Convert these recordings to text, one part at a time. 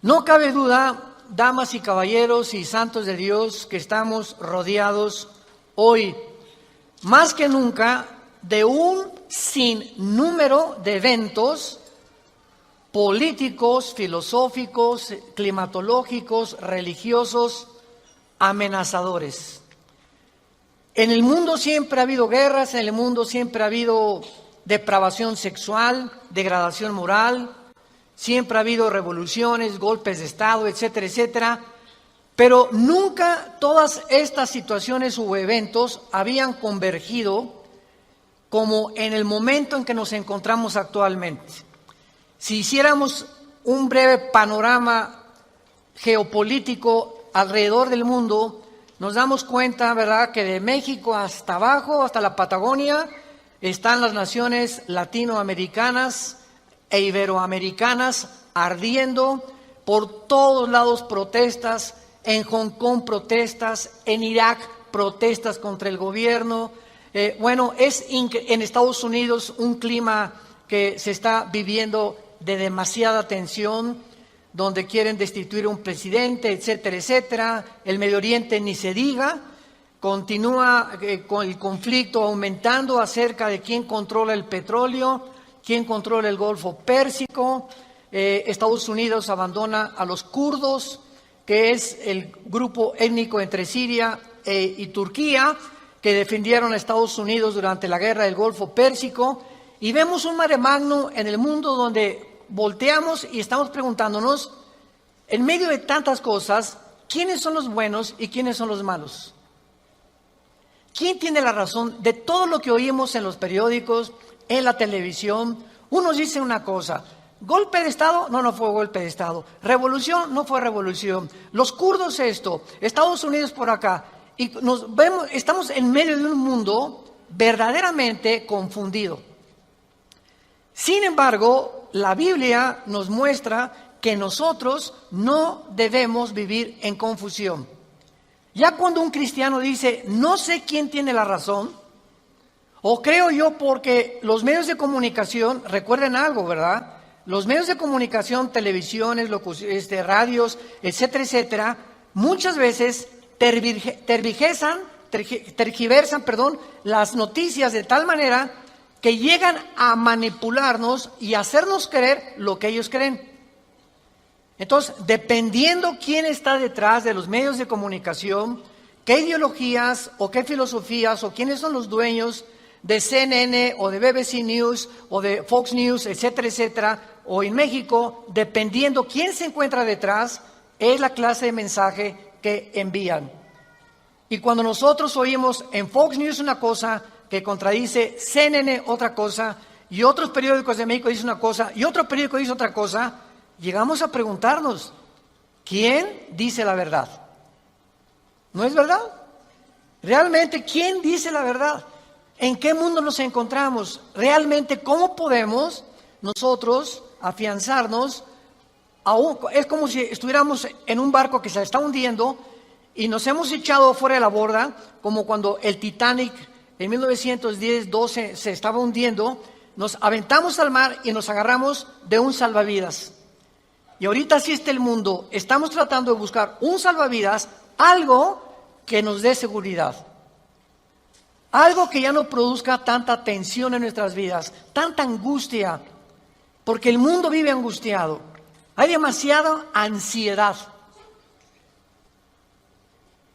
No cabe duda, damas y caballeros y santos de Dios, que estamos rodeados hoy, más que nunca, de un sinnúmero de eventos políticos, filosóficos, climatológicos, religiosos, amenazadores. En el mundo siempre ha habido guerras, en el mundo siempre ha habido depravación sexual, degradación moral, siempre ha habido revoluciones, golpes de Estado, etcétera, etcétera, pero nunca todas estas situaciones u eventos habían convergido como en el momento en que nos encontramos actualmente. Si hiciéramos un breve panorama geopolítico alrededor del mundo, nos damos cuenta, ¿verdad?, que de México hasta abajo, hasta la Patagonia, están las naciones latinoamericanas e iberoamericanas ardiendo, por todos lados protestas, en Hong Kong protestas, en Irak protestas contra el gobierno. En Estados Unidos un clima que se está viviendo de demasiada tensión, donde quieren destituir a un presidente, etcétera, etcétera. El Medio Oriente ni se diga, continúa con el conflicto aumentando acerca de quién controla el petróleo, quién controla el Golfo Pérsico. Estados Unidos abandona a los kurdos, que es el grupo étnico entre Siria y Turquía, que defendieron a Estados Unidos durante la guerra del Golfo Pérsico. Y vemos un mare magnum en el mundo donde volteamos y estamos preguntándonos, en medio de tantas cosas, ¿quiénes son los buenos y quiénes son los malos? ¿Quién tiene la razón de todo lo que oímos en los periódicos, en la televisión? Unos dicen una cosa: golpe de Estado, no fue golpe de Estado. Revolución, no fue revolución. Los kurdos esto, Estados Unidos por acá. Y estamos en medio de un mundo verdaderamente confundido. Sin embargo, la Biblia nos muestra que nosotros no debemos vivir en confusión. Ya cuando un cristiano dice, no sé quién tiene la razón, o creo yo porque los medios de comunicación, recuerden algo, ¿verdad? Los medios de comunicación, televisiones, radios, etcétera, etcétera, muchas veces tergiversan, las noticias de tal manera que llegan a manipularnos y hacernos creer lo que ellos creen. Entonces, dependiendo quién está detrás de los medios de comunicación, qué ideologías o qué filosofías o quiénes son los dueños de CNN o de BBC News o de Fox News, etcétera, etcétera, o en México, dependiendo quién se encuentra detrás, es la clase de mensaje que envían. Y cuando nosotros oímos en Fox News una cosa que contradice CNN otra cosa, y otros periódicos de México dicen una cosa, y otro periódico dice otra cosa, llegamos a preguntarnos, ¿quién dice la verdad? ¿No es verdad? Realmente, ¿quién dice la verdad? ¿En qué mundo nos encontramos? Realmente, ¿cómo podemos nosotros afianzarnos? Es como si estuviéramos en un barco que se está hundiendo y nos hemos echado fuera de la borda, como cuando el Titanic en 1910-12 se estaba hundiendo, nos aventamos al mar y nos agarramos de un salvavidas. Y ahorita así está el mundo, estamos tratando de buscar un salvavidas, algo que nos dé seguridad. Algo que ya no produzca tanta tensión en nuestras vidas, tanta angustia, porque el mundo vive angustiado. Hay demasiada ansiedad.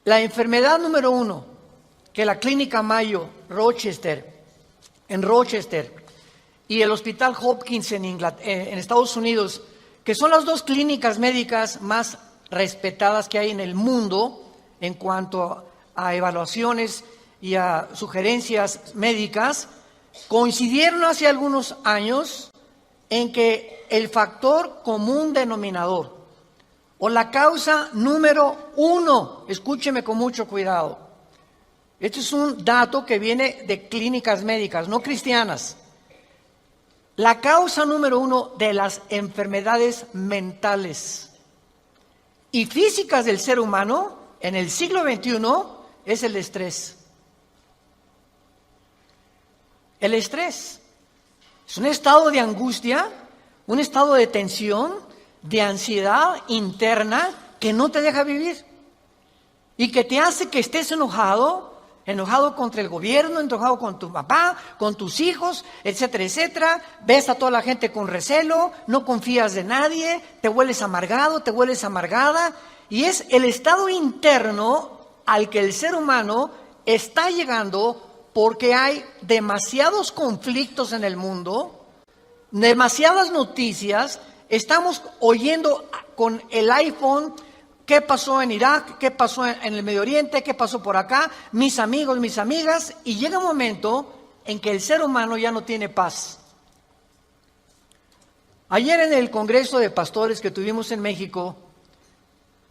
La enfermedad número 1 que la Clínica Mayo en Rochester y el Hospital Hopkins en Estados Unidos, que son las dos clínicas médicas más respetadas que hay en el mundo en cuanto a evaluaciones y a sugerencias médicas, coincidieron hace algunos años en que el factor común denominador o la causa número 1, escúcheme con mucho cuidado, este es un dato que viene de clínicas médicas, no cristianas, la causa número 1 de las enfermedades mentales y físicas del ser humano en el siglo XXI es el estrés. El estrés es un estado de angustia, un estado de tensión de ansiedad interna que no te deja vivir y que te hace que estés enojado contra el gobierno, enojado con tu papá, con tus hijos, etcétera, etcétera. Ves a toda la gente con recelo, no confías de nadie, te vuelves amargado, te vuelves amargada. Y es el estado interno al que el ser humano está llegando porque hay demasiados conflictos en el mundo, demasiadas noticias. Estamos oyendo con el iPhone qué pasó en Irak, qué pasó en el Medio Oriente, qué pasó por acá, mis amigos, mis amigas, y llega un momento en que el ser humano ya no tiene paz. Ayer en el Congreso de Pastores que tuvimos en México,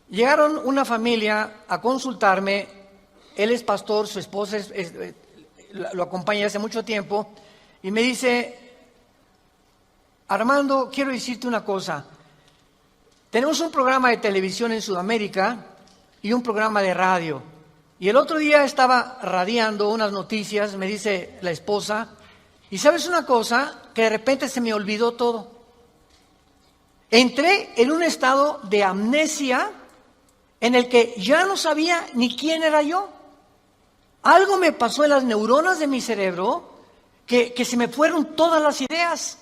llegaron una familia a consultarme. Él es pastor, su esposa lo acompaña hace mucho tiempo, y me dice: Armando, quiero decirte una cosa. Tenemos un programa de televisión en Sudamérica y un programa de radio. Y el otro día estaba radiando unas noticias, me dice la esposa, y ¿sabes una cosa? Que de repente se me olvidó todo. Entré en un estado de amnesia en el que ya no sabía ni quién era yo. Algo me pasó en las neuronas de mi cerebro que se me fueron todas las ideas.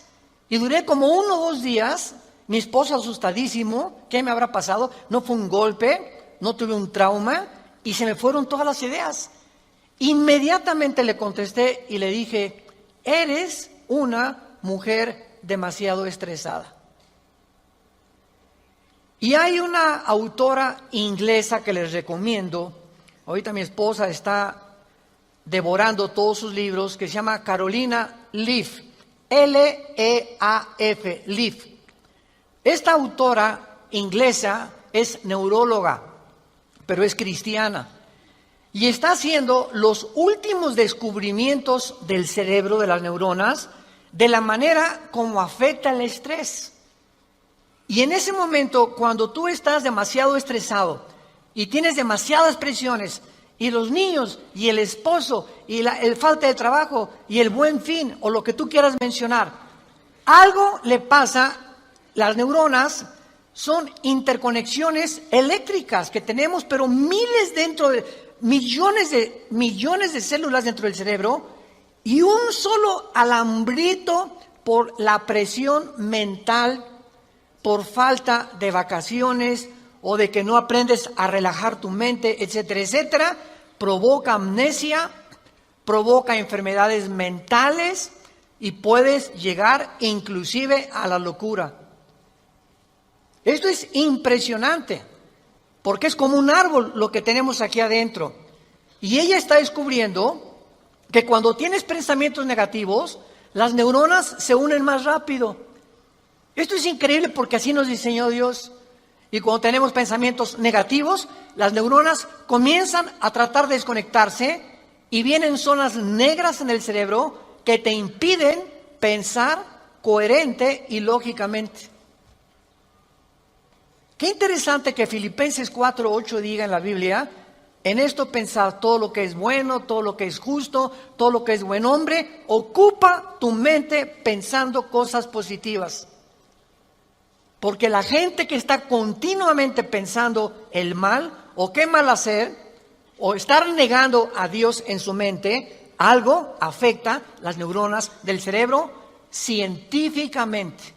Y duré como 1 o 2 días, mi esposo asustadísimo, ¿qué me habrá pasado? No fue un golpe, no tuve un trauma, y se me fueron todas las ideas. Inmediatamente le contesté y le dije: eres una mujer demasiado estresada. Y hay una autora inglesa que les recomiendo, ahorita mi esposa está devorando todos sus libros, que se llama Carolina Leaf, L-E-A-F, Leaf. Esta autora inglesa es neuróloga, pero es cristiana, y está haciendo los últimos descubrimientos del cerebro, de las neuronas, de la manera como afecta el estrés. Y en ese momento, cuando tú estás demasiado estresado y tienes demasiadas presiones, y los niños, y el esposo, y el falta de trabajo, y el buen fin, o lo que tú quieras mencionar, algo le pasa. Las neuronas son interconexiones eléctricas que tenemos, pero millones de células dentro del cerebro, y un solo alambrito por la presión mental, por falta de vacaciones o de que no aprendes a relajar tu mente, etcétera, etcétera, provoca amnesia, provoca enfermedades mentales y puedes llegar inclusive a la locura. Esto es impresionante, porque es como un árbol lo que tenemos aquí adentro. Y ella está descubriendo que cuando tienes pensamientos negativos, las neuronas se unen más rápido. Esto es increíble porque así nos diseñó Dios. Y cuando tenemos pensamientos negativos, las neuronas comienzan a tratar de desconectarse y vienen zonas negras en el cerebro que te impiden pensar coherente y lógicamente. Qué interesante que Filipenses 4:8 diga en la Biblia: en esto pensar todo lo que es bueno, todo lo que es justo, todo lo que es buen hombre, ocupa tu mente pensando cosas positivas. Porque la gente que está continuamente pensando el mal, o qué mal hacer, o estar negando a Dios en su mente, algo afecta las neuronas del cerebro científicamente.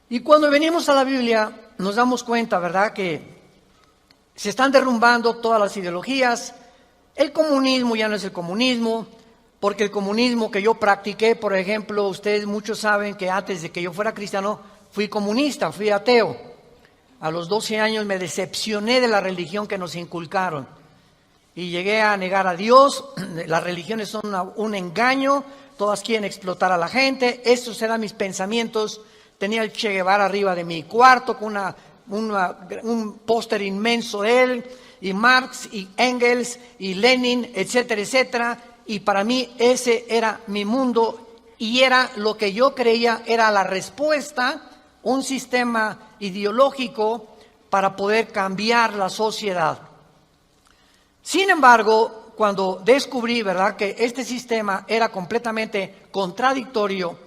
Y cuando venimos a la Biblia nos damos cuenta, ¿verdad?, que se están derrumbando todas las ideologías. El comunismo ya no es el comunismo, porque el comunismo que yo practiqué, por ejemplo, ustedes muchos saben que antes de que yo fuera cristiano fui comunista, fui ateo. A los 12 años me decepcioné de la religión que nos inculcaron y llegué a negar a Dios. Las religiones son un engaño, todas quieren explotar a la gente. Estos eran mis pensamientos. Tenía el Che Guevara arriba de mi cuarto con un póster inmenso de él, y Marx y Engels y Lenin, etcétera, etcétera. Y para mí ese era mi mundo y era lo que yo creía era la respuesta, un sistema ideológico para poder cambiar la sociedad. Sin embargo, cuando descubrí, ¿verdad?, que este sistema era completamente contradictorio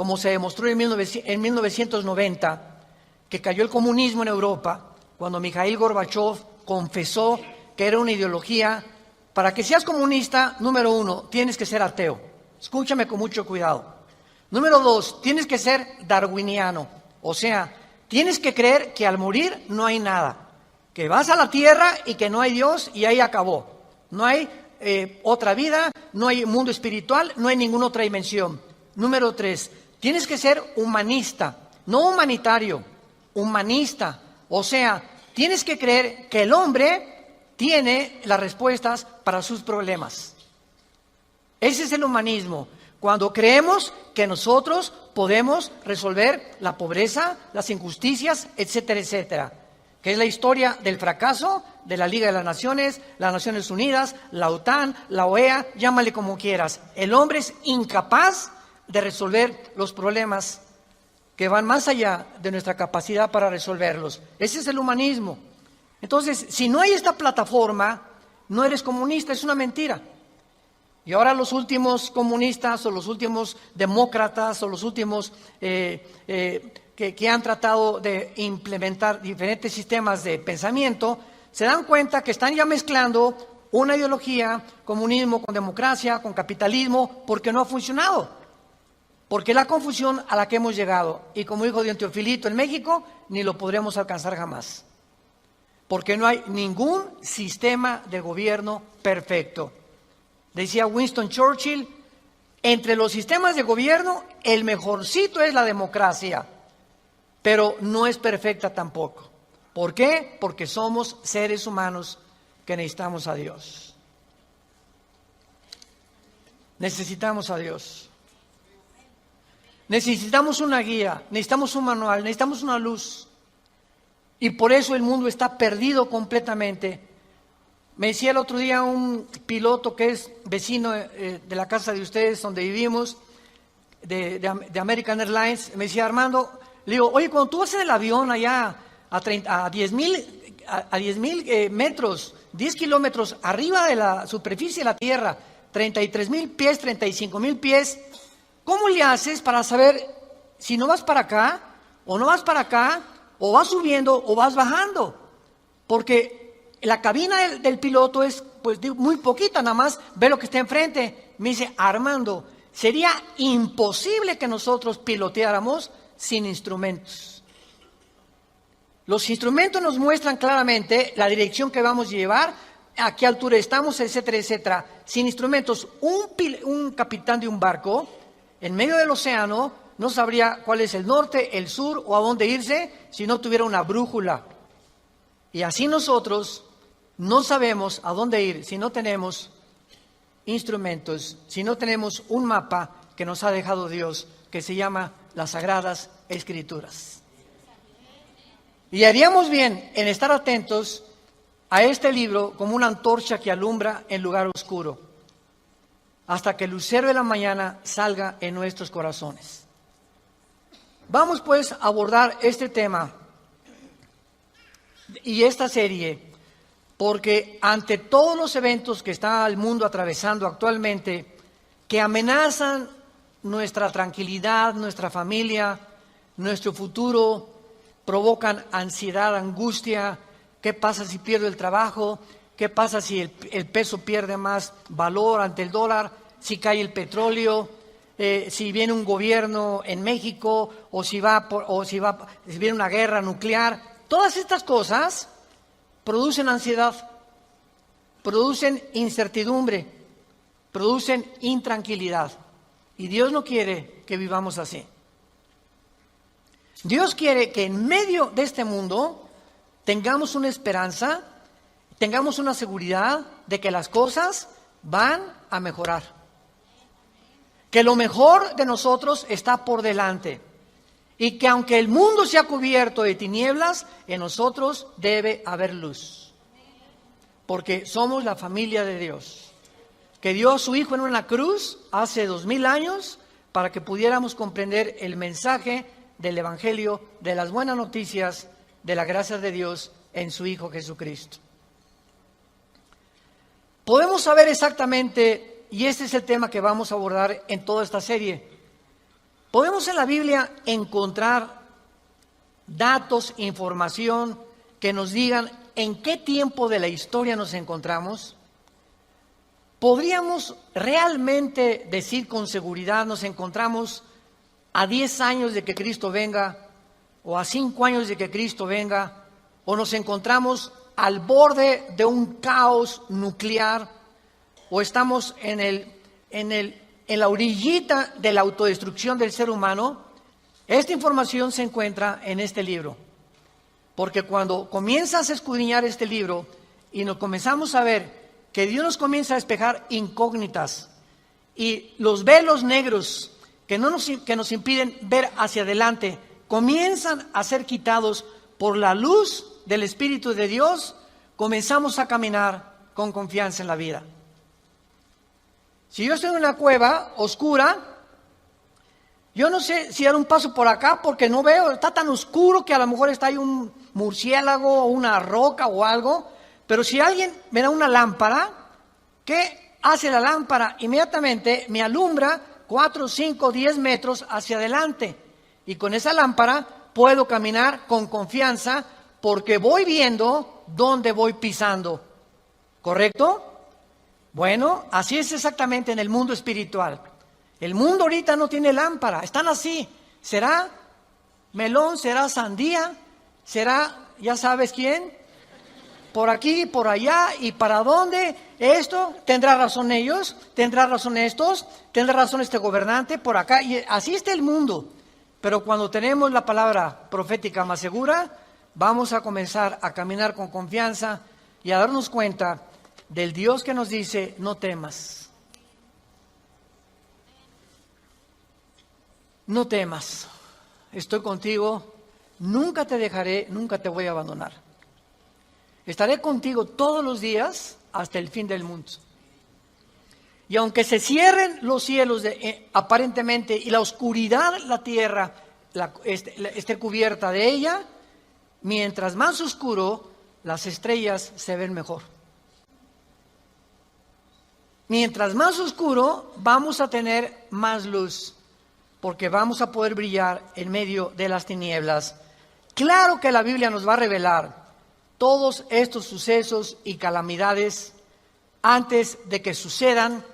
como se demostró en 1990, que cayó el comunismo en Europa, cuando Mikhail Gorbachev confesó que era una ideología. Para que seas comunista, número 1, tienes que ser ateo. Escúchame con mucho cuidado. Número 2, tienes que ser darwiniano. O sea, tienes que creer que al morir no hay nada. Que vas a la tierra y que no hay Dios y ahí acabó. No hay otra vida, no hay mundo espiritual, no hay ninguna otra dimensión. Número 3, tienes que ser humanista, no humanitario, humanista. O sea, tienes que creer que el hombre tiene las respuestas para sus problemas. Ese es el humanismo. Cuando creemos que nosotros podemos resolver la pobreza, las injusticias, etcétera, etcétera. Que es la historia del fracaso de la Liga de las Naciones Unidas, la OTAN, la OEA, llámale como quieras. El hombre es incapaz de resolver los problemas que van más allá de nuestra capacidad para resolverlos. Ese es el humanismo. Entonces, si no hay esta plataforma, no eres comunista, es una mentira. Y ahora los últimos comunistas o los últimos demócratas o los últimos que han tratado de implementar diferentes sistemas de pensamiento, se dan cuenta que están ya mezclando una ideología, comunismo con democracia, con capitalismo, porque no ha funcionado. Porque es la confusión a la que hemos llegado. Y como dijo don Teofilito en México, ni lo podremos alcanzar jamás. Porque no hay ningún sistema de gobierno perfecto. Decía Winston Churchill, entre los sistemas de gobierno, el mejorcito es la democracia, pero no es perfecta tampoco. ¿Por qué? Porque somos seres humanos que necesitamos a Dios. Necesitamos a Dios. Necesitamos una guía, necesitamos un manual, necesitamos una luz. Y por eso el mundo está perdido completamente. Me decía el otro día un piloto que es vecino de la casa de ustedes, donde vivimos, de American Airlines, me decía: Armando, le digo, oye, cuando tú vas en el avión allá a 10,000 metros, 10 kilómetros arriba de la superficie de la Tierra, 33,000 pies, 35,000 pies, ¿cómo le haces para saber si no vas para acá o no vas para acá, o vas subiendo o vas bajando? Porque la cabina del piloto es pues muy poquita, nada más ve lo que está enfrente. Me dice: Armando, sería imposible que nosotros piloteáramos sin instrumentos. Los instrumentos nos muestran claramente la dirección que vamos a llevar, a qué altura estamos, etcétera, etcétera. Sin instrumentos, un capitán de un barco en medio del océano no sabría cuál es el norte, el sur o a dónde irse si no tuviera una brújula. Y así nosotros no sabemos a dónde ir si no tenemos instrumentos, si no tenemos un mapa que nos ha dejado Dios, que se llama las Sagradas Escrituras. Y haríamos bien en estar atentos a este libro como una antorcha que alumbra en lugar oscuro, hasta que el lucero de la mañana salga en nuestros corazones. Vamos pues a abordar este tema y esta serie, porque ante todos los eventos que está el mundo atravesando actualmente, que amenazan nuestra tranquilidad, nuestra familia, nuestro futuro, provocan ansiedad, angustia. ¿Qué pasa si pierdo el trabajo? ¿Qué pasa si el peso pierde más valor ante el dólar? Si cae el petróleo, si viene un gobierno en México, o si viene una guerra nuclear. Todas estas cosas producen ansiedad, producen incertidumbre, producen intranquilidad. Y Dios no quiere que vivamos así. Dios quiere que en medio de este mundo tengamos una esperanza, tengamos una seguridad de que las cosas van a mejorar. Que lo mejor de nosotros está por delante. Y que aunque el mundo sea cubierto de tinieblas, en nosotros debe haber luz. Porque somos la familia de Dios, que dio a su Hijo en una cruz hace 2000 años para que pudiéramos comprender el mensaje del Evangelio, de las buenas noticias, de la gracia de Dios en su Hijo Jesucristo. Podemos saber exactamente, y este es el tema que vamos a abordar en toda esta serie, Podemos en la Biblia encontrar datos, información que nos digan en qué tiempo de la historia nos encontramos. ¿Podríamos realmente decir con seguridad nos encontramos a 10 años de que Cristo venga, o a 5 años de que Cristo venga, o nos encontramos al borde de un caos nuclear, o estamos en la orillita de la autodestrucción del ser humano? Esta información se encuentra en este libro, porque cuando comienzas a escudriñar este libro y nos comenzamos a ver que Dios nos comienza a despejar incógnitas y los velos negros que nos impiden ver hacia adelante comienzan a ser quitados por la luz del Espíritu de Dios, comenzamos a caminar con confianza en la vida. Si yo estoy en una cueva oscura, yo no sé si dar un paso por acá porque no veo, está tan oscuro que a lo mejor está ahí un murciélago o una roca o algo. Pero si alguien me da una lámpara, ¿qué hace la lámpara? Inmediatamente me alumbra 4, 5, 10 metros hacia adelante. Y con esa lámpara puedo caminar con confianza porque voy viendo dónde voy pisando. ¿Correcto? Bueno, así es exactamente en el mundo espiritual. El mundo ahorita no tiene lámpara, están así. ¿Será melón? ¿Será sandía? ¿Será, ya sabes quién? Por aquí, por allá, ¿y para dónde? Esto, ¿tendrá razón ellos? ¿Tendrá razón estos? ¿Tendrá razón este gobernante? Por acá, y así está el mundo. Pero cuando tenemos la palabra profética más segura, vamos a comenzar a caminar con confianza y a darnos cuenta del Dios que nos dice, no temas. No temas, estoy contigo, nunca te dejaré, nunca te voy a abandonar. Estaré contigo todos los días hasta el fin del mundo. Y aunque se cierren los cielos aparentemente y la oscuridad, la tierra, esté cubierta de ella, mientras más oscuro, las estrellas se ven mejor. Mientras más oscuro, vamos a tener más luz, porque vamos a poder brillar en medio de las tinieblas. Claro que la Biblia nos va a revelar todos estos sucesos y calamidades antes de que sucedan,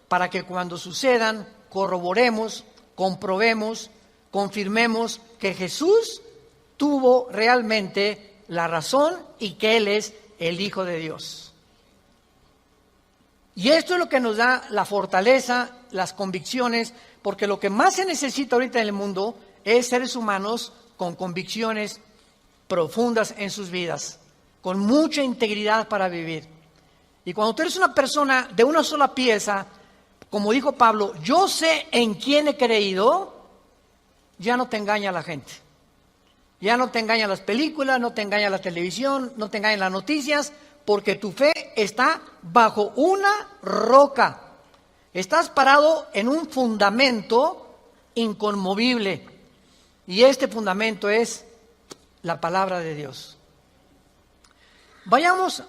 para que cuando sucedan corroboremos, comprobemos, confirmemos que Jesús tuvo realmente la razón y que Él es el Hijo de Dios. Y esto es lo que nos da la fortaleza, las convicciones, porque lo que más se necesita ahorita en el mundo es seres humanos con convicciones profundas en sus vidas, con mucha integridad para vivir. Y cuando tú eres una persona de una sola pieza, como dijo Pablo, yo sé en quién he creído, ya no te engaña la gente. Ya no te engañan las películas, no te engaña la televisión, no te engañan las noticias, porque tu fe está bajo una roca. Estás parado en un fundamento inconmovible. Y este fundamento es la palabra de Dios. Vayamos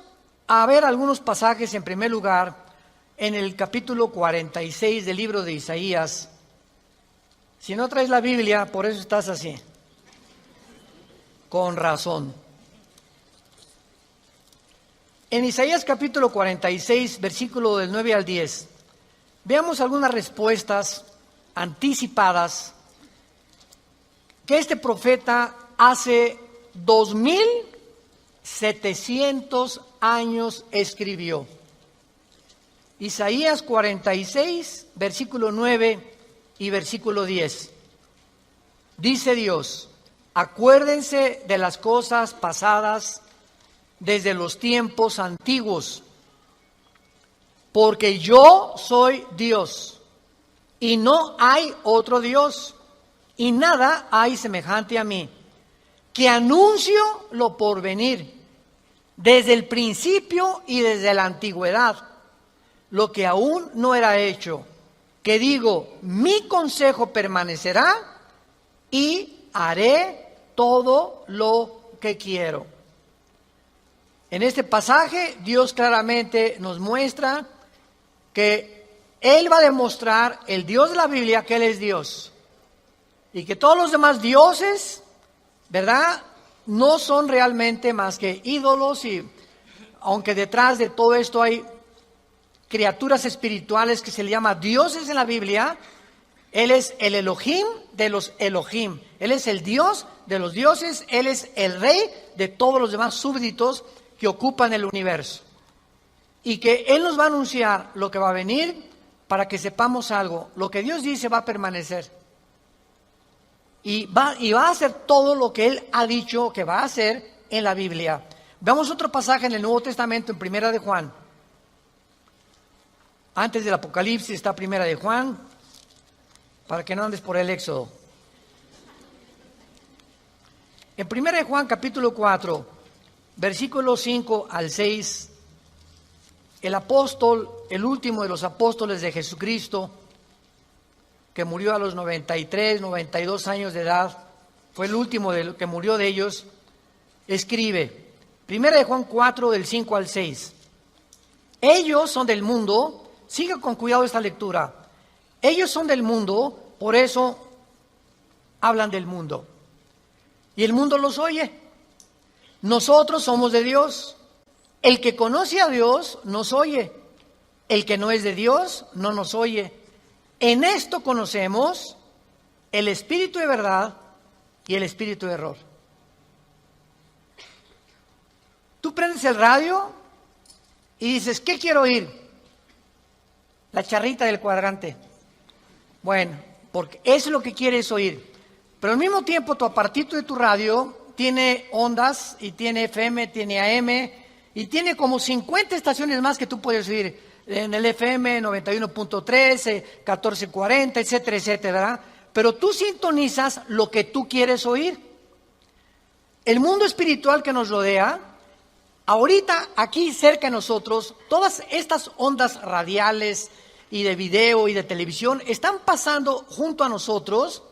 a ver algunos pasajes, en primer lugar, en el capítulo 46 del libro de Isaías. Si no traes la Biblia, por eso estás así. Con razón. En Isaías capítulo 46, versículo del 9 al 10, veamos algunas respuestas anticipadas que este profeta hace 2700 años escribió. Isaías 46, versículo 9 y versículo 10. Dice Dios: acuérdense de las cosas pasadas desde los tiempos antiguos, porque yo soy Dios y no hay otro Dios, y nada hay semejante a mí, que anuncio lo porvenir desde el principio y desde la antigüedad, lo que aún no era hecho, que digo, mi consejo permanecerá y haré todo lo que quiero. En este pasaje, Dios claramente nos muestra que Él va a demostrar, el Dios de la Biblia, que Él es Dios. y que todos los demás dioses, ¿verdad?, no son realmente más que ídolos, y aunque detrás de todo esto hay criaturas espirituales que se le llama dioses en la Biblia, Él es el Elohim de los Elohim, Él es el Dios de los dioses, Él es el Rey de todos los demás súbditos que ocupan el universo. Y que Él nos va a anunciar lo que va a venir para que sepamos algo. Lo que Dios dice va a permanecer. Y va a hacer todo lo que Él ha dicho que va a hacer en la Biblia. Veamos otro pasaje en el Nuevo Testamento, en Primera de Juan. Antes del Apocalipsis está Primera de Juan, para que no andes por el Éxodo. En Primera de Juan, capítulo 4, versículos 5 al 6, el apóstol, el último de los apóstoles de Jesucristo, que murió a los 93, 92 años de edad, fue el último que murió de ellos, escribe, Primera de Juan 4, del 5 al 6, ellos son del mundo. Siga con cuidado esta lectura. Ellos son del mundo, por eso hablan del mundo. Y el mundo los oye. Nosotros somos de Dios. El que conoce a Dios nos oye. El que no es de Dios no nos oye. En esto conocemos el espíritu de verdad y el espíritu de error. Tú prendes el radio y dices, ¿qué quiero oír? La charrita del cuadrante. Bueno, porque eso es lo que quieres oír. Pero al mismo tiempo tu apartito de tu radio tiene ondas y tiene FM, tiene AM y tiene como 50 estaciones más que tú puedes oír en el FM 91.3, 1440, etcétera, etcétera, ¿verdad? Pero tú sintonizas lo que tú quieres oír. El mundo espiritual que nos rodea, ahorita aquí cerca de nosotros, todas estas ondas radiales y de video y de televisión están pasando junto a nosotros,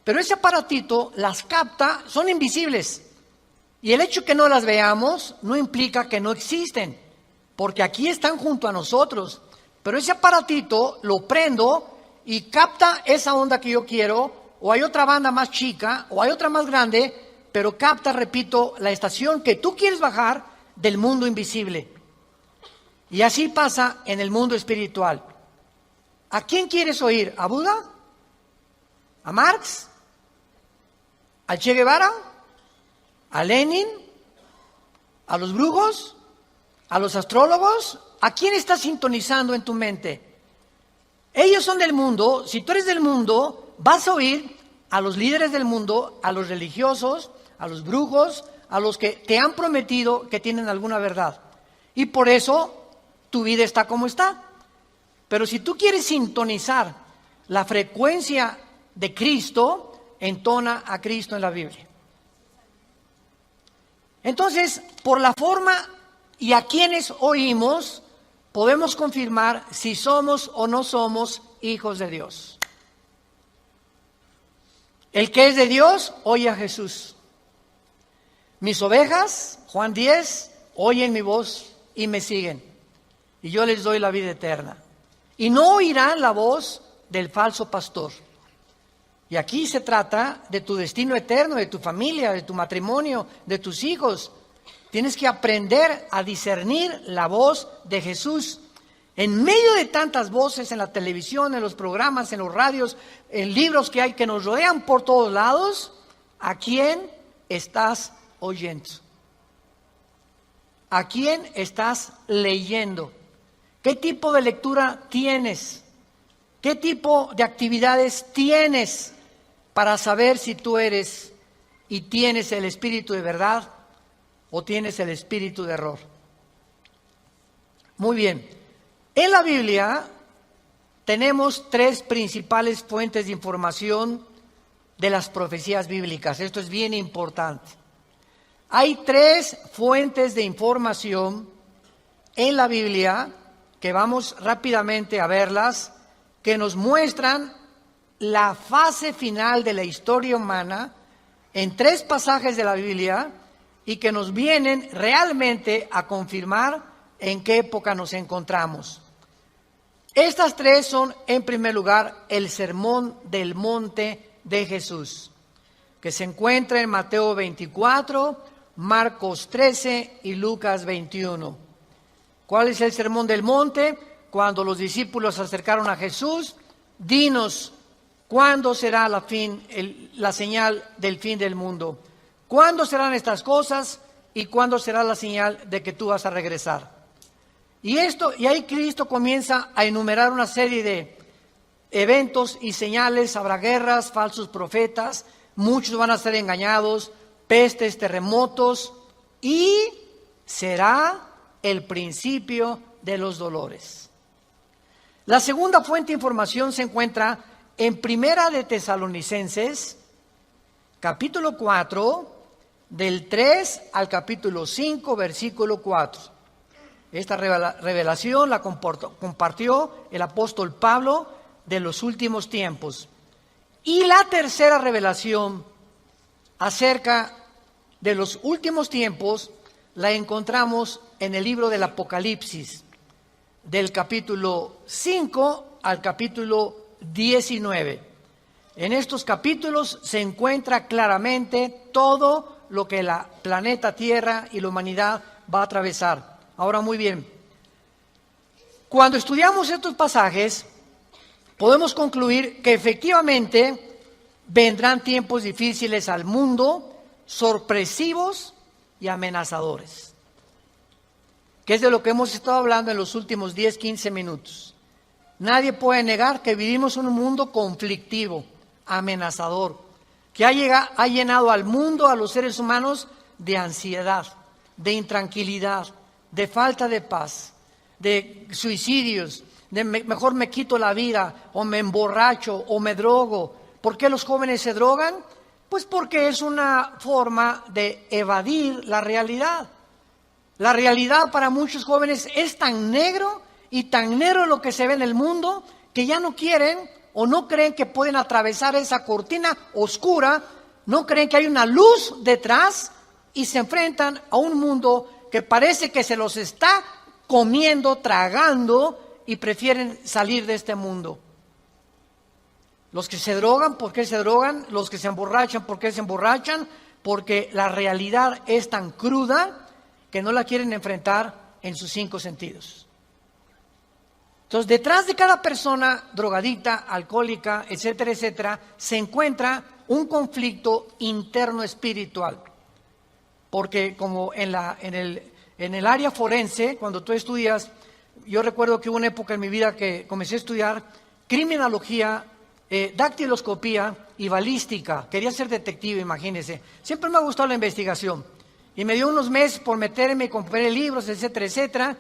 pero ese aparatito las capta, son invisibles. Y el hecho que no las veamos no implica que no existen, porque aquí están junto a nosotros. Pero ese aparatito lo prendo y capta esa onda que yo quiero, o hay otra banda más chica, o hay otra más grande, pero capta, repito, la estación que tú quieres bajar del mundo invisible. Y así pasa en el mundo espiritual. ¿A quién quieres oír? ¿A Buda? ¿A Marx? ¿A Che Guevara? ¿A Lenin? ¿A los brujos? ¿A los astrólogos? ¿A quién estás sintonizando en tu mente? Ellos son del mundo. Si tú eres del mundo, vas a oír a los líderes del mundo, a los religiosos, a los brujos, a los que te han prometido que tienen alguna verdad. Y por eso tu vida está como está. Pero si tú quieres sintonizar la frecuencia de Cristo, entona a Cristo en la Biblia. Entonces, por la forma y a quienes oímos, podemos confirmar si somos o no somos hijos de Dios. El que es de Dios, oye a Jesús. Mis ovejas, Juan 10, oyen mi voz y me siguen. Y yo les doy la vida eterna. Y no oirán la voz del falso pastor. Y aquí se trata de tu destino eterno, de tu familia, de tu matrimonio, de tus hijos. Tienes que aprender a discernir la voz de Jesús. En medio de tantas voces en la televisión, en los programas, en los radios, en libros que hay que nos rodean por todos lados, ¿a quién estás oyendo? ¿A quién estás leyendo? ¿Qué tipo de lectura tienes? ¿Qué tipo de actividades tienes para saber si tú eres y tienes el espíritu de verdad o tienes el espíritu de error? Muy bien. En la Biblia tenemos tres principales fuentes de información de las profecías bíblicas. Esto es bien importante. Hay tres fuentes de información en la Biblia que vamos rápidamente a verlas, que nos muestran la fase final de la historia humana en tres pasajes de la Biblia y que nos vienen realmente a confirmar en qué época nos encontramos. Estas tres son, en primer lugar, el Sermón del Monte de Jesús, que se encuentra en Mateo 24, Marcos 13 y Lucas 21. ¿Cuál es el sermón del monte? Cuando los discípulos se acercaron a Jesús, dinos, ¿cuándo será la señal del fin del mundo? ¿Cuándo serán estas cosas y cuándo será la señal de que tú vas a regresar? Y ahí Cristo comienza a enumerar una serie de eventos y señales. Habrá guerras, falsos profetas, muchos van a ser engañados, pestes, terremotos, y será el principio de los dolores. La segunda fuente de información se encuentra en Primera de Tesalonicenses, capítulo 4, del 3 al capítulo 5, versículo 4. Esta revelación la compartió el apóstol Pablo de los últimos tiempos. Y la tercera revelación acerca de los últimos tiempos la encontramos en el libro del Apocalipsis, del capítulo 5 al capítulo 19. En estos capítulos se encuentra claramente todo lo que la planeta Tierra y la humanidad va a atravesar. Ahora, muy bien, cuando estudiamos estos pasajes, podemos concluir que efectivamente vendrán tiempos difíciles al mundo, sorpresivos y amenazadores, que es de lo que hemos estado hablando en los últimos 10, 15 minutos. Nadie puede negar que vivimos en un mundo conflictivo, amenazador, que ha llenado al mundo, a los seres humanos, de ansiedad, de intranquilidad, de falta de paz, de suicidios, de mejor me quito la vida, o me emborracho, o me drogo. ¿Por qué los jóvenes se drogan? Pues porque es una forma de evadir la realidad. La realidad para muchos jóvenes es tan negro y tan negro lo que se ve en el mundo que ya no quieren o no creen que pueden atravesar esa cortina oscura, no creen que hay una luz detrás y se enfrentan a un mundo que parece que se los está comiendo, tragando, y prefieren salir de este mundo. Los que se drogan, ¿por qué se drogan? Los que se emborrachan, ¿por qué se emborrachan? Porque la realidad es tan cruda que no la quieren enfrentar en sus 5 sentidos. Entonces, detrás de cada persona drogadicta, alcohólica, etcétera, etcétera, se encuentra un conflicto interno espiritual. Porque como en el área forense, cuando tú estudias, yo recuerdo que hubo una época en mi vida que comencé a estudiar criminología, dactiloscopía y balística. Quería ser detective, imagínense. Siempre me ha gustado la investigación. Y me dio unos meses por meterme, compré libros, etcétera, etcétera.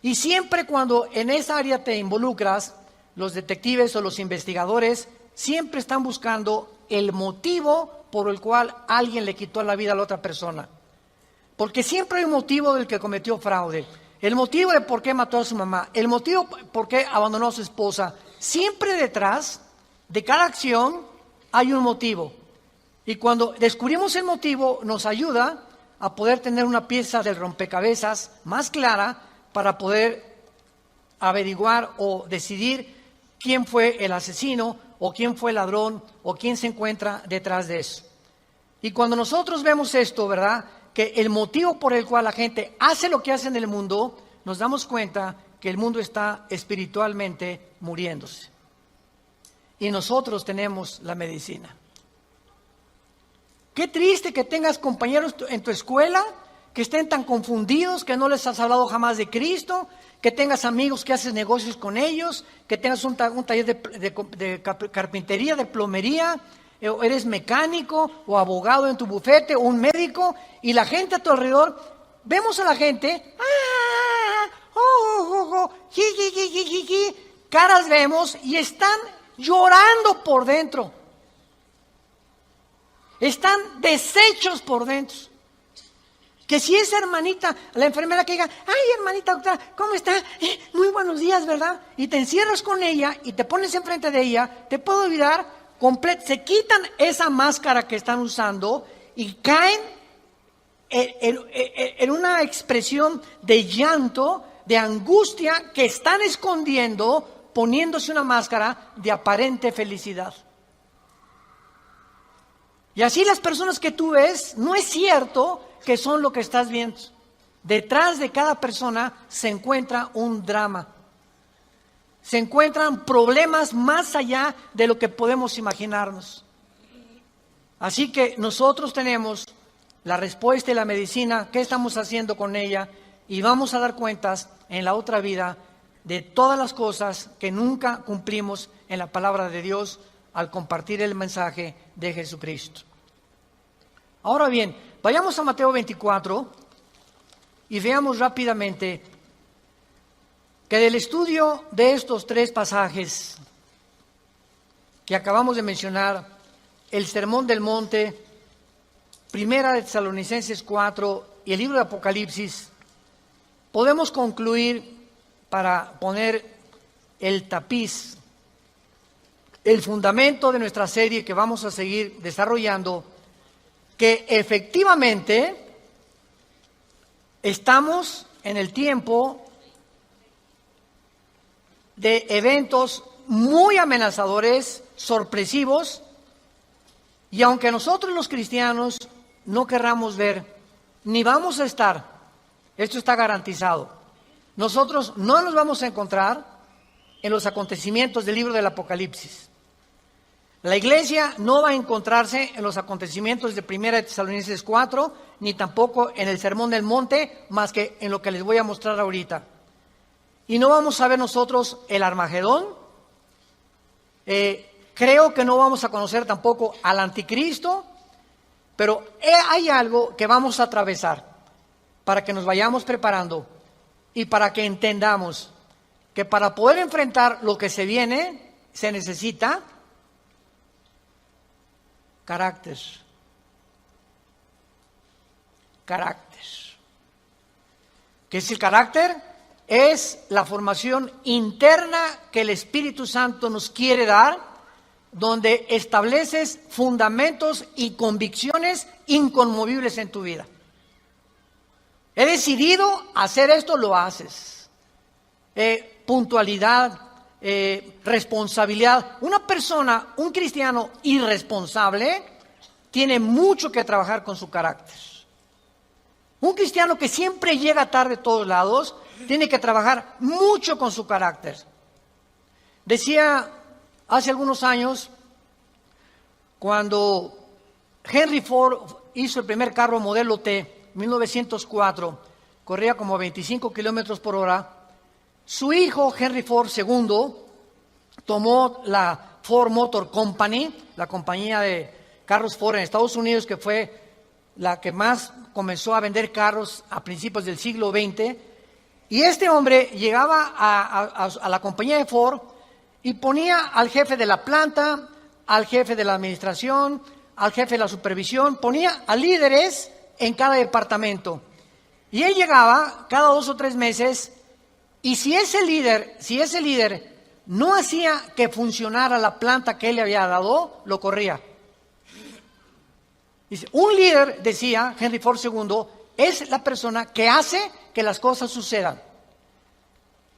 Y siempre cuando en esa área te involucras, los detectives o los investigadores siempre están buscando el motivo por el cual alguien le quitó la vida a la otra persona. Porque siempre hay un motivo del que cometió fraude. El motivo de por qué mató a su mamá. El motivo por qué abandonó a su esposa. Siempre detrás de cada acción hay un motivo. Y cuando descubrimos el motivo, nos ayuda a poder tener una pieza del rompecabezas más clara para poder averiguar o decidir quién fue el asesino o quién fue el ladrón o quién se encuentra detrás de eso. Y cuando nosotros vemos esto, ¿verdad?, que el motivo por el cual la gente hace lo que hace en el mundo, nos damos cuenta que el mundo está espiritualmente muriéndose. Y nosotros tenemos la medicina. Qué triste que tengas compañeros en tu escuela que estén tan confundidos, que no les has hablado jamás de Cristo, que tengas amigos que haces negocios con ellos, que tengas un taller de carpintería, de plomería, o eres mecánico o abogado en tu bufete o un médico, y la gente a tu alrededor, vemos a la gente, caras vemos y están llorando por dentro. Están deshechos por dentro. Que si esa hermanita, la enfermera que diga, ay hermanita doctora, ¿cómo está? Muy buenos días, ¿verdad? Y te encierras con ella y te pones enfrente de ella, te puede olvidar se quitan esa máscara que están usando y caen en una expresión de llanto, de angustia que están escondiendo, poniéndose una máscara de aparente felicidad. Y así las personas que tú ves, no es cierto que son lo que estás viendo. Detrás de cada persona se encuentra un drama. Se encuentran problemas más allá de lo que podemos imaginarnos. Así que nosotros tenemos la respuesta y la medicina, qué estamos haciendo con ella, y vamos a dar cuentas en la otra vida de todas las cosas que nunca cumplimos en la palabra de Dios al compartir el mensaje de Jesucristo. Ahora bien, vayamos a Mateo 24 y veamos rápidamente que del estudio de estos tres pasajes que acabamos de mencionar, el Sermón del Monte, Primera de Tesalonicenses 4 y el libro de Apocalipsis, podemos concluir, para poner el tapiz, el fundamento de nuestra serie que vamos a seguir desarrollando, que efectivamente estamos en el tiempo de eventos muy amenazadores, sorpresivos, y aunque nosotros los cristianos no querramos ver, ni vamos a estar, esto está garantizado, nosotros no nos vamos a encontrar en los acontecimientos del libro del Apocalipsis. La iglesia no va a encontrarse en los acontecimientos de Primera de Tesalonicenses 4, ni tampoco en el Sermón del Monte, más que en lo que les voy a mostrar ahorita. Y no vamos a ver nosotros el Armagedón. Creo que no vamos a conocer tampoco al Anticristo, pero hay algo que vamos a atravesar para que nos vayamos preparando y para que entendamos que para poder enfrentar lo que se viene se necesita carácter. Carácter. ¿Qué es el carácter? Es la formación interna que el Espíritu Santo nos quiere dar, donde estableces fundamentos y convicciones inconmovibles en tu vida. He decidido hacer esto, lo haces. Puntualidad, responsabilidad. Una persona, un cristiano irresponsable, tiene mucho que trabajar con su carácter. Un cristiano que siempre llega tarde a todos lados, tiene que trabajar mucho con su carácter. Decía hace algunos años, cuando Henry Ford hizo el primer carro modelo T, 1904, corría como 25 kilómetros por hora, su hijo Henry Ford II tomó la Ford Motor Company, la compañía de carros Ford en Estados Unidos, que fue la que más comenzó a vender carros a principios del siglo XX, y este hombre llegaba a la compañía de Ford y ponía al jefe de la planta, al jefe de la administración, al jefe de la supervisión, ponía a líderes en cada departamento. Y él llegaba cada 2 o 3 meses, y si ese líder no hacía que funcionara la planta que él le había dado, lo corría. Dice, un líder, decía Henry Ford II, es la persona que hace que las cosas sucedan.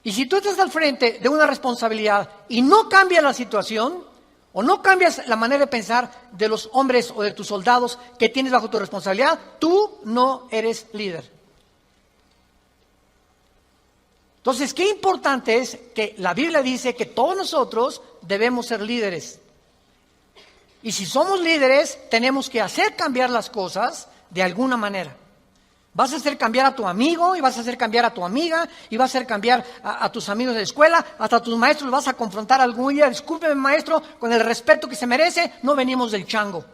Y si tú estás al frente de una responsabilidad y no cambias la situación, o no cambias la manera de pensar de los hombres o de tus soldados que tienes bajo tu responsabilidad, tú no eres líder. Entonces, qué importante es que la Biblia dice que todos nosotros debemos ser líderes. Y si somos líderes, tenemos que hacer cambiar las cosas de alguna manera. Vas a hacer cambiar a tu amigo, y vas a hacer cambiar a tu amiga, y vas a hacer cambiar a tus amigos de la escuela, hasta a tus maestros vas a confrontar algún día. Discúlpeme, maestro, con el respeto que se merece, no venimos del chango.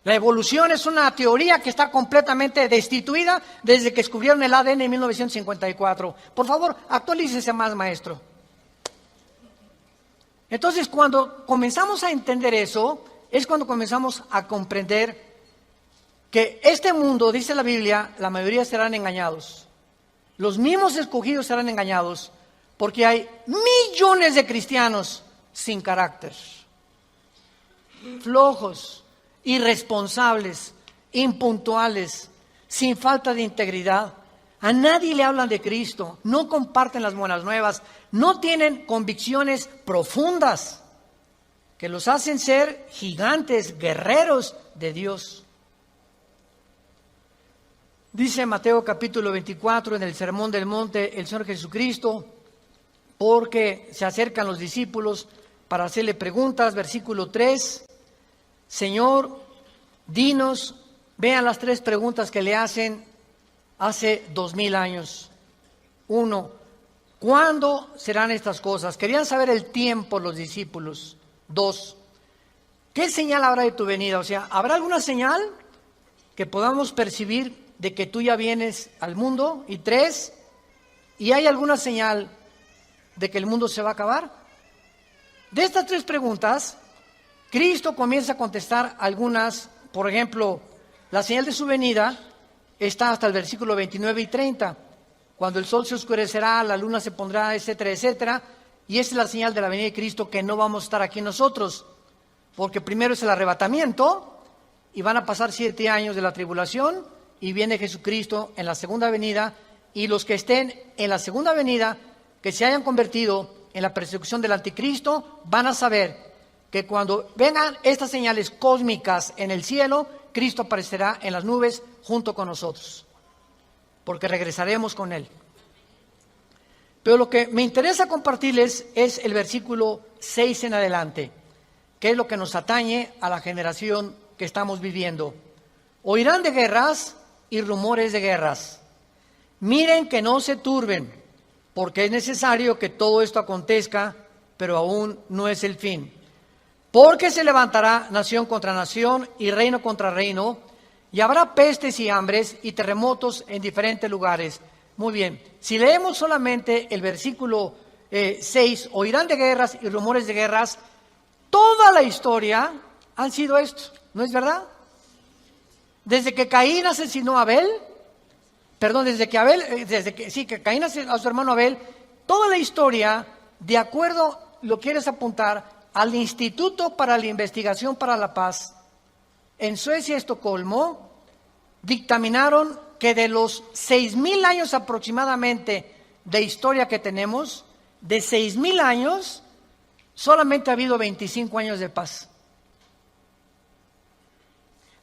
La evolución es una teoría que está completamente destituida desde que descubrieron el ADN en 1954. Por favor, actualícese más, maestro. Entonces, cuando comenzamos a entender eso, es cuando comenzamos a comprender que este mundo, dice la Biblia, la mayoría serán engañados. Los mismos escogidos serán engañados, porque hay millones de cristianos sin carácter, flojos, irresponsables, impuntuales, sin falta de integridad. A nadie le hablan de Cristo, no comparten las buenas nuevas, no tienen convicciones profundas que los hacen ser gigantes, guerreros de Dios. Dice Mateo capítulo 24 en el Sermón del Monte el Señor Jesucristo, porque se acercan los discípulos para hacerle preguntas, versículo 3, Señor, dinos, vean las 3 preguntas que le hacen hace 2000 años. 1, ¿cuándo serán estas cosas? Querían saber el tiempo los discípulos. 2, ¿qué señal habrá de tu venida? O sea, ¿habrá alguna señal que podamos percibir de que tú ya vienes al mundo? Y 3, ¿y hay alguna señal de que el mundo se va a acabar? De estas 3 preguntas, Cristo comienza a contestar algunas. Por ejemplo, la señal de su venida está hasta el versículo 29 y 30, cuando el sol se oscurecerá, la luna se pondrá, etcétera, etcétera, y esa es la señal de la venida de Cristo, que no vamos a estar aquí nosotros, porque primero es el arrebatamiento, y van a pasar 7 años de la tribulación, y viene Jesucristo en la segunda venida, y los que estén en la segunda venida, que se hayan convertido en la persecución del anticristo, van a saber que cuando vengan estas señales cósmicas en el cielo, Cristo aparecerá en las nubes junto con nosotros, porque regresaremos con Él. Pero lo que me interesa compartirles es el versículo 6 en adelante, que es lo que nos atañe a la generación que estamos viviendo. Oirán de guerras y rumores de guerras. Miren que no se turben, porque es necesario que todo esto acontezca, pero aún no es el fin. Porque se levantará nación contra nación y reino contra reino, y habrá pestes y hambres y terremotos en diferentes lugares. Muy bien, si leemos solamente el versículo 6, oirán de guerras y rumores de guerras, toda la historia han sido esto, ¿no es verdad? Desde que Caín asesinó a Abel, que Caín asesinó a su hermano Abel, toda la historia, de acuerdo, lo quieres apuntar, al Instituto para la Investigación para la Paz, en Suecia, Estocolmo, dictaminaron que de los 6,000 años aproximadamente de historia que tenemos, de 6,000 años, solamente ha habido 25 años de paz.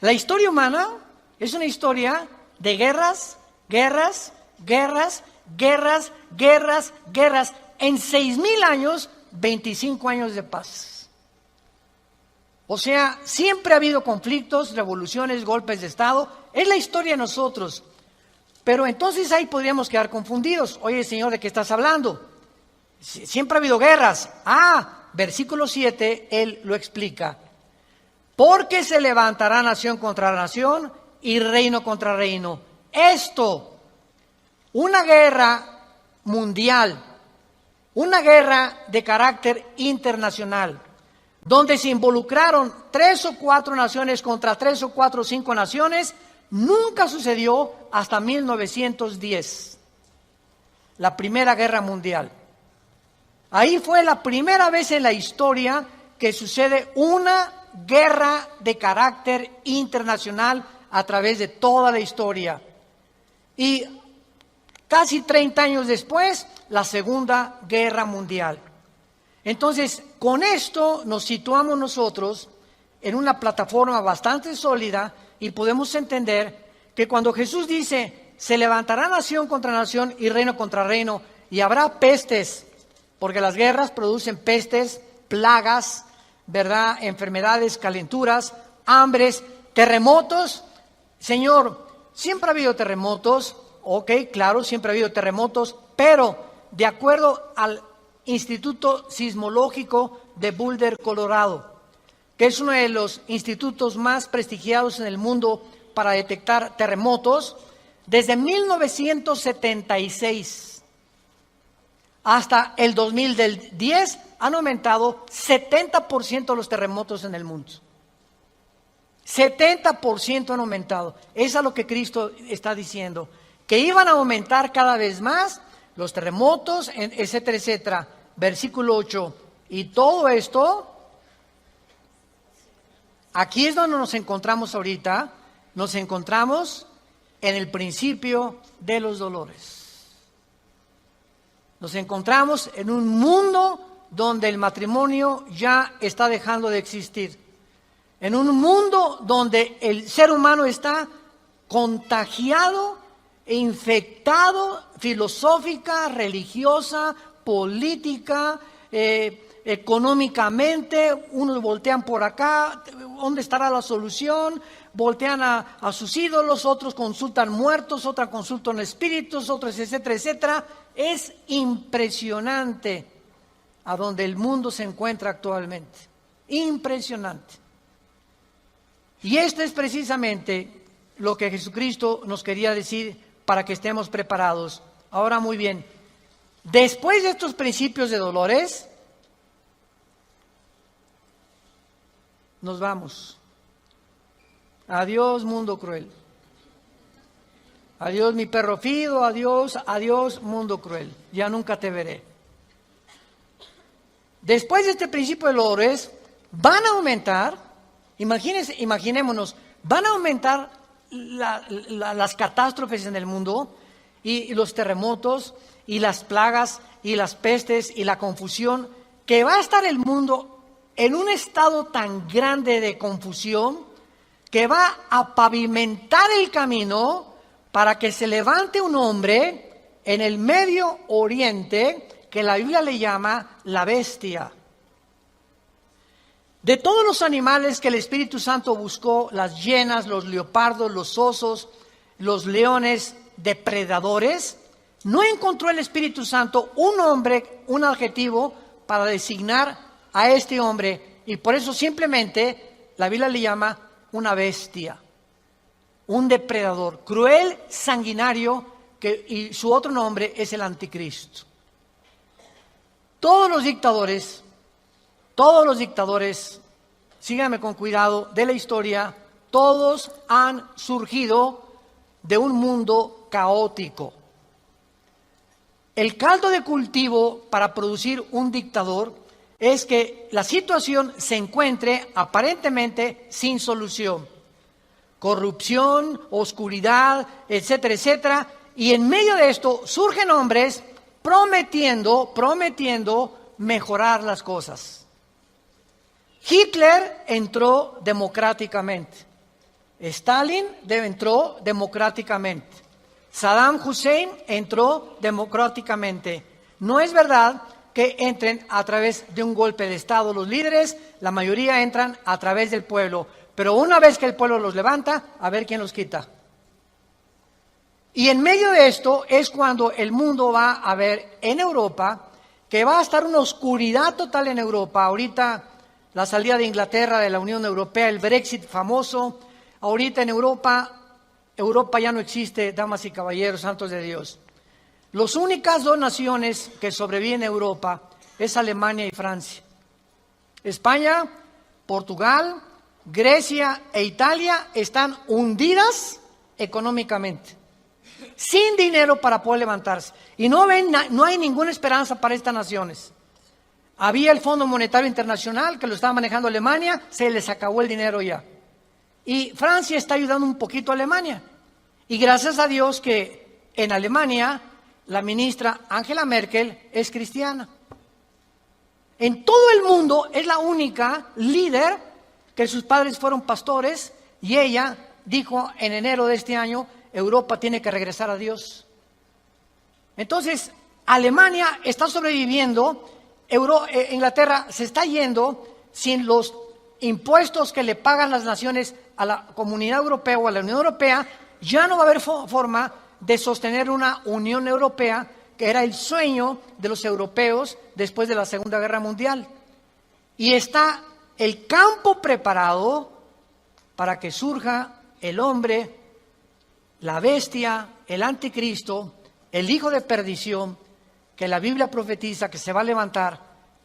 La historia humana es una historia de guerras, guerras, guerras, guerras, guerras, guerras. En 6,000 años, 25 años de paz. O sea, siempre ha habido conflictos, revoluciones, golpes de Estado. Es la historia de nosotros. Pero entonces ahí podríamos quedar confundidos. Oye, Señor, ¿de qué estás hablando? Siempre ha habido guerras. Versículo 7, Él lo explica. Porque se levantará nación contra nación y reino contra reino. Esto, una guerra mundial, una guerra de carácter internacional, donde se involucraron 3 o 4 naciones contra 3 o 4 o 5 naciones, nunca sucedió hasta 1910, la Primera Guerra Mundial. Ahí fue la primera vez en la historia que sucede una guerra de carácter internacional a través de toda la historia. Y casi 30 años después, la Segunda Guerra Mundial. Entonces, con esto nos situamos nosotros en una plataforma bastante sólida y podemos entender que cuando Jesús dice, se levantará nación contra nación y reino contra reino, y habrá pestes, porque las guerras producen pestes, plagas, ¿verdad? Enfermedades, calenturas, hambres, terremotos. Señor, siempre ha habido terremotos, ok, claro, siempre ha habido terremotos, pero de acuerdo al Instituto Sismológico de Boulder, Colorado, que es uno de los institutos más prestigiados en el mundo para detectar terremotos, desde 1976 hasta el 2010 han aumentado 70% los terremotos en el mundo. 70% han aumentado. Eso es lo que Cristo está diciendo, que iban a aumentar cada vez más los terremotos, etcétera, etcétera. Versículo 8. Y todo esto, aquí es donde nos encontramos ahorita. Nos encontramos en el principio de los dolores. Nos encontramos en un mundo donde el matrimonio ya está dejando de existir. En un mundo donde el ser humano está contagiado e infectado filosófica, religiosa, política, económicamente. Unos voltean por acá, ¿dónde estará la solución? Voltean a sus ídolos, otros consultan muertos, otros consultan espíritus, otros etcétera, etcétera. Es impresionante a donde el mundo se encuentra actualmente. Impresionante. Y esto es precisamente lo que Jesucristo nos quería decir para que estemos preparados. Ahora, muy bien, después de estos principios de dolores, nos vamos. Adiós, mundo cruel. Adiós, mi perro fido. Adiós, adiós, mundo cruel. Ya nunca te veré. Después de este principio de dolores, van a aumentar. Imaginémonos, van a aumentar las catástrofes en el mundo y los terremotos y las plagas y las pestes y la confusión, que va a estar el mundo en un estado tan grande de confusión que va a pavimentar el camino para que se levante un hombre en el Medio Oriente que la Biblia le llama la bestia. De todos los animales que el Espíritu Santo buscó, las hienas, los leopardos, los osos, los leones depredadores, no encontró el Espíritu Santo un nombre, un adjetivo para designar a este hombre, y por eso simplemente la Biblia le llama una bestia, un depredador, cruel, sanguinario, y su otro nombre es el anticristo. Todos los dictadores, síganme con cuidado, de la historia, todos han surgido de un mundo caótico. El caldo de cultivo para producir un dictador es que la situación se encuentre aparentemente sin solución. Corrupción, oscuridad, etcétera, etcétera. Y en medio de esto surgen hombres prometiendo mejorar las cosas. Hitler entró democráticamente. Stalin entró democráticamente. Saddam Hussein entró democráticamente. No es verdad que entren a través de un golpe de Estado los líderes, la mayoría entran a través del pueblo. Pero una vez que el pueblo los levanta, a ver quién los quita. Y en medio de esto es cuando el mundo va a ver en Europa que va a estar una oscuridad total en Europa. Ahorita la salida de Inglaterra de la Unión Europea, el Brexit famoso. Ahorita en Europa ya no existe, damas y caballeros, santos de Dios. Las únicas dos naciones que sobreviven en Europa es Alemania y Francia. España, Portugal, Grecia e Italia están hundidas económicamente, sin dinero para poder levantarse. Y no hay ninguna esperanza para estas naciones. Había el Fondo Monetario Internacional que lo estaba manejando Alemania, se les acabó el dinero ya. Y Francia está ayudando un poquito a Alemania. Y gracias a Dios que en Alemania la ministra Angela Merkel es cristiana. En todo el mundo es la única líder que sus padres fueron pastores y ella dijo en enero de este año, Europa tiene que regresar a Dios. Entonces, Alemania está sobreviviendo, Inglaterra se está yendo sin los impuestos que le pagan las naciones a la Comunidad Europea o a la Unión Europea. Ya no va a haber forma de sostener una Unión Europea, que era el sueño de los europeos después de la Segunda Guerra Mundial. Y está el campo preparado para que surja el hombre, la bestia, el anticristo, el hijo de perdición, que la Biblia profetiza que se va a levantar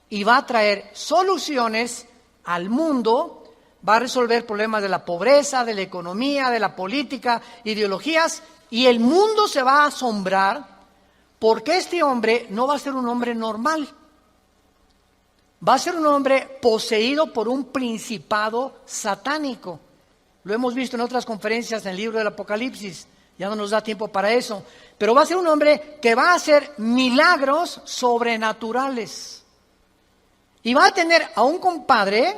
y va a traer soluciones al mundo, va a resolver problemas de la pobreza, de la economía, de la política, ideologías, y el mundo se va a asombrar porque este hombre no va a ser un hombre normal. Va a ser un hombre poseído por un principado satánico. Lo hemos visto en otras conferencias en el libro del Apocalipsis. Ya no nos da tiempo para eso. Pero va a ser un hombre que va a hacer milagros sobrenaturales. Y va a tener a un compadre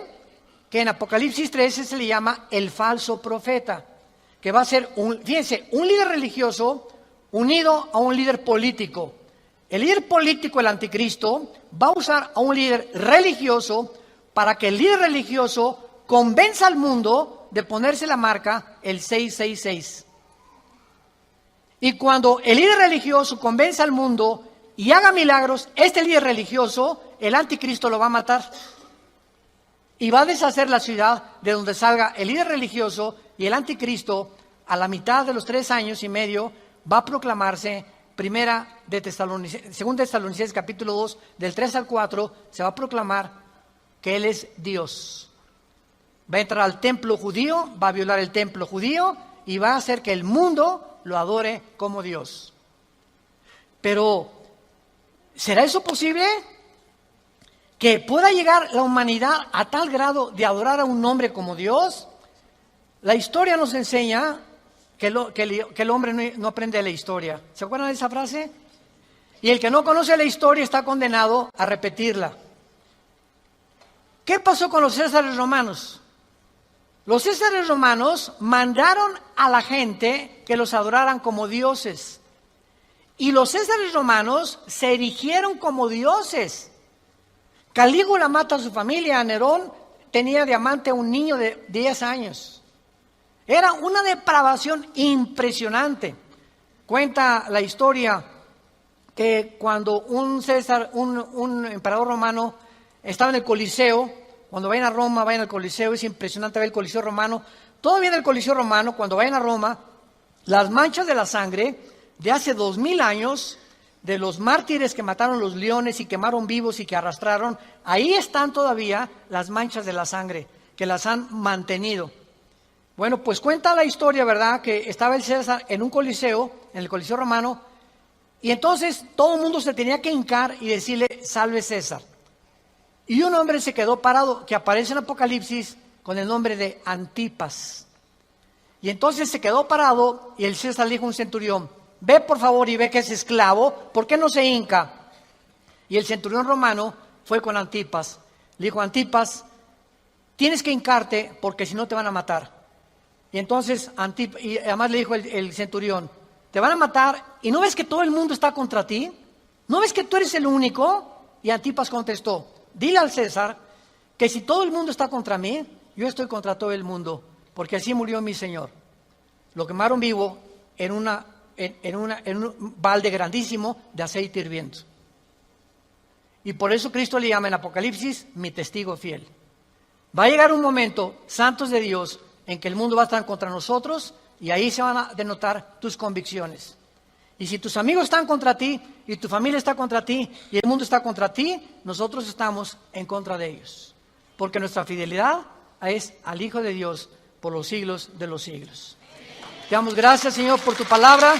que en Apocalipsis 13 se le llama el falso profeta, que va a ser, fíjense, un líder religioso unido a un líder político. El líder político, el anticristo, va a usar a un líder religioso para que el líder religioso convenza al mundo de ponerse la marca el 666. Y cuando el líder religioso convence al mundo y haga milagros, este líder religioso, el anticristo lo va a matar. Y va a deshacer la ciudad de donde salga el líder religioso, y el anticristo, a la mitad de los 3 años y medio, va a proclamarse. Según Tesalonicenses capítulo 2, del 3 al 4, se va a proclamar que Él es Dios. Va a entrar al templo judío, va a violar el templo judío y va a hacer que el mundo lo adore como Dios. Pero, ¿será eso posible? ¿Que pueda llegar la humanidad a tal grado de adorar a un hombre como Dios? La historia nos enseña que el hombre no aprende de la historia. ¿Se acuerdan de esa frase? Y el que no conoce la historia está condenado a repetirla. ¿Qué pasó con los césares romanos? Los césares romanos mandaron a la gente que los adoraran como dioses. Y los césares romanos se erigieron como dioses. Calígula mata a su familia. Nerón tenía de amante a un niño de 10 años. Era una depravación impresionante. Cuenta la historia que cuando un emperador romano estaba en el Coliseo, cuando vayan a Roma, vayan al Coliseo, es impresionante ver el Coliseo romano. Todavía en el Coliseo romano, cuando vayan a Roma, las manchas de la sangre de hace 2000 años, de los mártires que mataron los leones y quemaron vivos y que arrastraron, ahí están todavía las manchas de la sangre que las han mantenido. Bueno, pues cuenta la historia, ¿verdad?, que estaba el César en un coliseo, en el Coliseo romano, y entonces todo el mundo se tenía que hincar y decirle, salve César. Y un hombre se quedó parado, que aparece en Apocalipsis con el nombre de Antipas. Y entonces se quedó parado y el César le dijo a un centurión, ve por favor y ve que es esclavo, ¿por qué no se hinca? Y el centurión romano fue con Antipas. Le dijo, Antipas, tienes que hincarte porque si no te van a matar. Y entonces, y además le dijo el centurión, te van a matar y ¿no ves que todo el mundo está contra ti? ¿No ves que tú eres el único? Y Antipas contestó, dile al César que si todo el mundo está contra mí, yo estoy contra todo el mundo, porque así murió mi Señor. Lo quemaron vivo en un balde grandísimo de aceite hirviendo. Y por eso Cristo le llama en Apocalipsis mi testigo fiel. Va a llegar un momento, santos de Dios, en que el mundo va a estar contra nosotros y ahí se van a denotar tus convicciones. Y si tus amigos están contra ti y tu familia está contra ti y el mundo está contra ti, nosotros estamos en contra de ellos. Porque nuestra fidelidad es al Hijo de Dios por los siglos de los siglos. Te damos gracias, Señor, por tu palabra.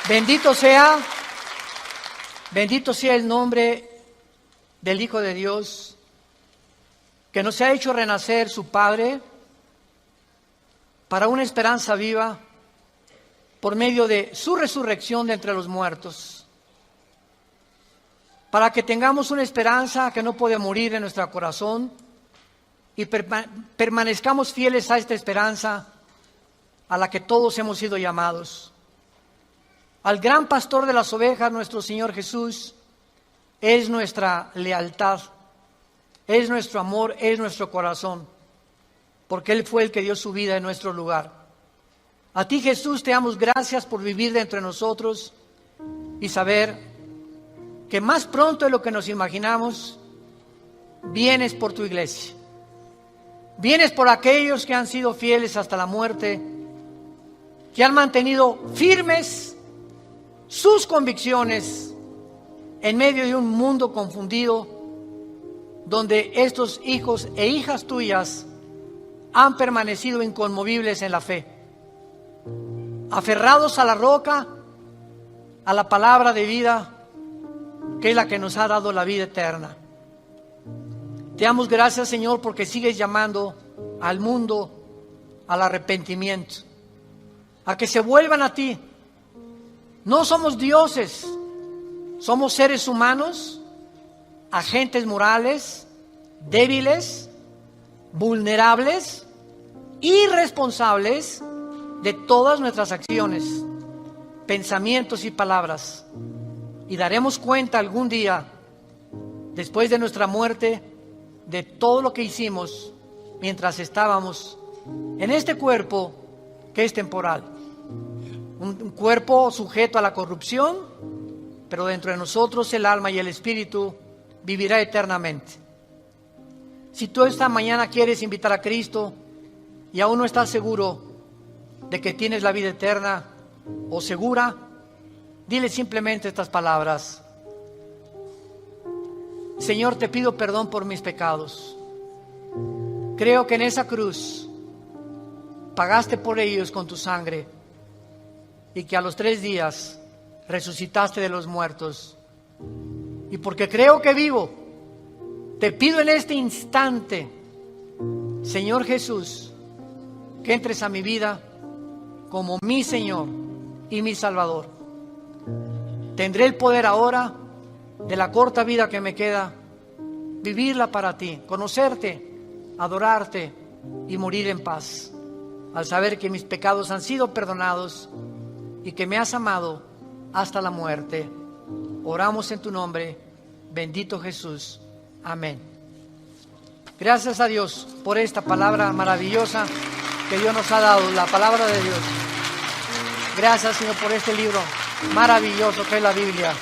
Bendito sea el nombre del Hijo de Dios, que nos ha hecho renacer su Padre para una esperanza viva por medio de su resurrección de entre los muertos, para que tengamos una esperanza que no puede morir en nuestro corazón y permanezcamos fieles a esta esperanza a la que todos hemos sido llamados. Al gran pastor de las ovejas, nuestro Señor Jesús, es nuestra lealtad, es nuestro amor, es nuestro corazón, porque Él fue el que dio su vida en nuestro lugar. A ti, Jesús, te damos gracias por vivir de entre nosotros y saber que más pronto de lo que nos imaginamos, vienes por tu iglesia. Vienes por aquellos que han sido fieles hasta la muerte, que han mantenido firmes sus convicciones en medio de un mundo confundido, donde estos hijos e hijas tuyas han permanecido inconmovibles en la fe, aferrados a la roca, a la palabra de vida, que es la que nos ha dado la vida eterna. Te damos gracias, Señor, porque sigues llamando al mundo al arrepentimiento, a que se vuelvan a ti. No somos dioses, Somos seres humanos, agentes morales, débiles, vulnerables, irresponsables de todas nuestras acciones, pensamientos y palabras. Y daremos cuenta algún día, después de nuestra muerte, de todo lo que hicimos mientras estábamos en este cuerpo que es temporal. Un cuerpo sujeto a la corrupción, pero dentro de nosotros el alma y el espíritu vivirá eternamente. Si tú esta mañana quieres invitar a Cristo y aún no estás seguro de que tienes la vida eterna o segura, dile simplemente estas palabras: Señor, te pido perdón por mis pecados. Creo que en esa cruz pagaste por ellos con tu sangre y que a los 3 días resucitaste de los muertos. Y porque creo que vivo, te pido en este instante, Señor Jesús, que entres a mi vida como mi Señor y mi Salvador. Tendré el poder ahora, de la corta vida que me queda, vivirla para ti, conocerte, adorarte y morir en paz, al saber que mis pecados han sido perdonados y que me has amado hasta la muerte. Oramos en tu nombre, bendito Jesús. Amén. Gracias a Dios por esta palabra maravillosa que Dios nos ha dado, la palabra de Dios. Gracias, Señor, por este libro maravilloso que es la Biblia.